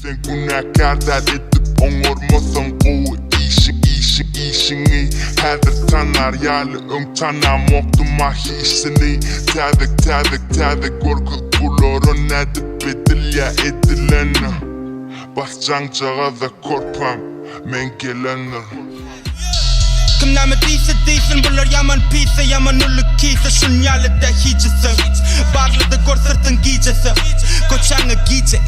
Sen günahkardan edip oңormosoň gowy işini Häzir tanar ýaly öň tanamokduma hisini Täzek gorgularyň edip edilýär edileni Basjaňjaga korpam men gelenir Kim näme diýse bular yaman pise yaman uly kise şun ýalyda hijesi Barlydy gorsyrtyň gijesi Koçaňy gije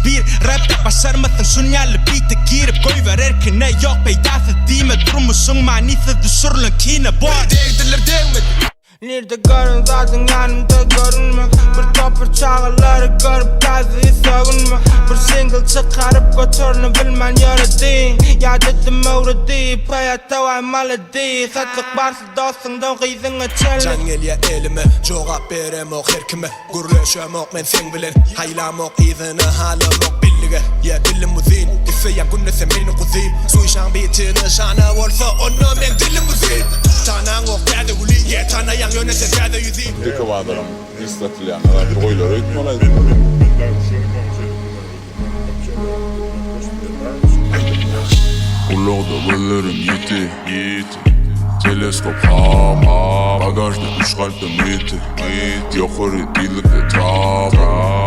50-71 Rapda başarmasyň şun ýaly bite girip goýbererkine ýok peýdasy diýme durmuşyň manysy düşürlen kine bar Degdiler degmedi Nerede görün zaten yanımda görünme Bir topur çağıları görüp gazıyı savunma Bir single çıkarıp götürünü bilmen yöredin Yad ettim öğredi Payata var maledi Satlık barsı dostundan gıyzını çelli Can gelye elime Cogap berem ok her kime Gürleşem ok men sen bilen Haylam ok izini halim ok billige Ya dilim muzin İfeyem günnese meni kuzim Suişan bitini şana olsa onu men dilim muzin Tanan ok derde uli ye tanayan yönese derde yüzim Deka bağlarım istatilyanlar bir oyları ötmelaydı. Ulogda böllerim yiti Teleskop ham Bagajda üç kalpte miti Yokurı dilikde trap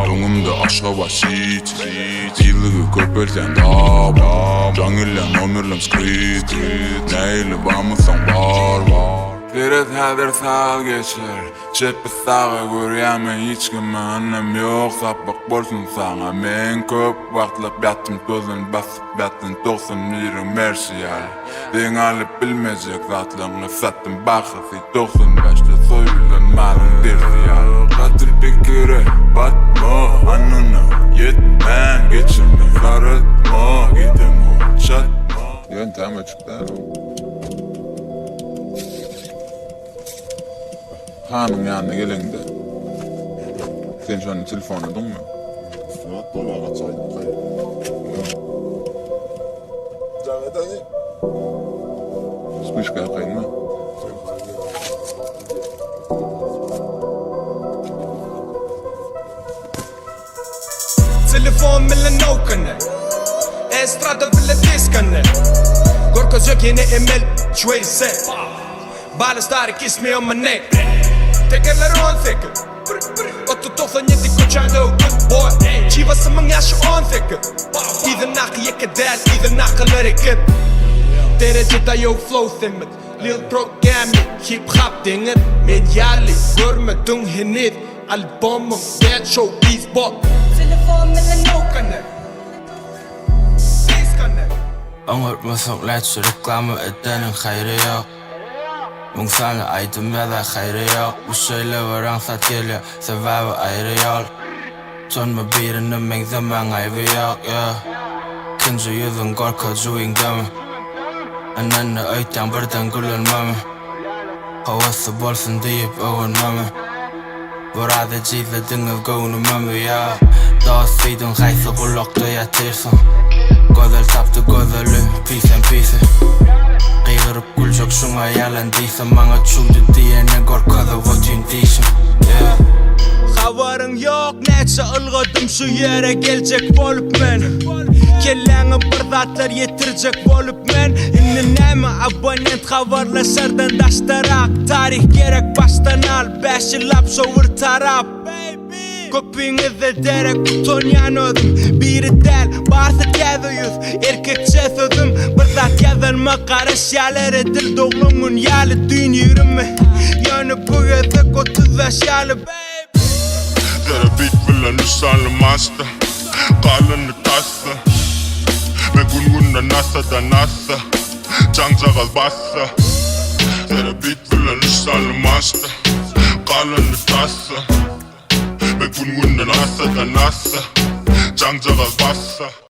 Öňümde aşga baş hiç Diligi köpelten dab Jaňylan ömürlem skrit Näýli bamysaň bar Biraz häzir sağ geçer Çepi sağa görýärmen hiç kime annem yok Sapık bolsun sana men köp wagtlap ýatdym gözün basyp ýatdym 91 Mercial Deň alyp bilmejek zatlaryny satdym bahasy 95'de soýulan malyň dersiýal Gatyr bekere batma anyna yetmän geçirme saratma gidem çatma Yöntem açıklar Hanım yanına gelende Sen şu an telefonladın mı? Suat dolara çaydım kayıp. Cavet hani? Spışkaya kayın mı? Telefon millen okane Estrada ville diskane Gorko zökene emel şuey se Bala starik ismi on my neck Tekerler 18 97 koçaňda good boy Çivasymyň ýaşy 18 Izy nakyeke däl, izy nakylary Derecede yok flow simmet Lil programmy, hip hop deňir Men ýaly görmedin henüz Albumum bad show beats bot Telefon millen okane Diskane Oňortmasoň läçi reklamy edenin haýry ýok Mung sana aýdym ýa-da haýry ýok Bu şeýle raňsat gelýär sebebi aýry ýol Sonma birini men zaman aýby ýok Kinji ýüzüň gorka juýingdamy Ananny öýtýän birden gülenmemi Hawasy bolsun diýip öwünmemi Burada jizlediňiz göwnümemi Dostsydyň haýsy gulakda ýatyrsyň Gözel tapdy gözeli pisen Qygyryp güljek şuňa ýalandyysam maňa çuwdy diýene gorkada wotyn diýşim Habaryň ýok näçe ılgadym şu ýere geljek bolup men Kelläňi bir zatlar ýetirjek bolup men Inni näme abonent habarlaşardan daştarak Tarih gerek baştan al 5 ýyllap şowur tarap Köpüňizde derek tutanýan özüm Biri däl, barsy käze ýüz Erkekçe sözüm Bir zat ýazanma garaş ýaly dil dogluňun ýaly dün ýürümi Ýöne bu ýazak 35 ýaly Zara bit bilen nişanlı maçta Kalyny tassa Men gün nasa da nasa Jaňjaga bassa Zara bit bilen nişanlı maçta Kalyny tassa Men gün nasa da nasa Jaňjaga bassa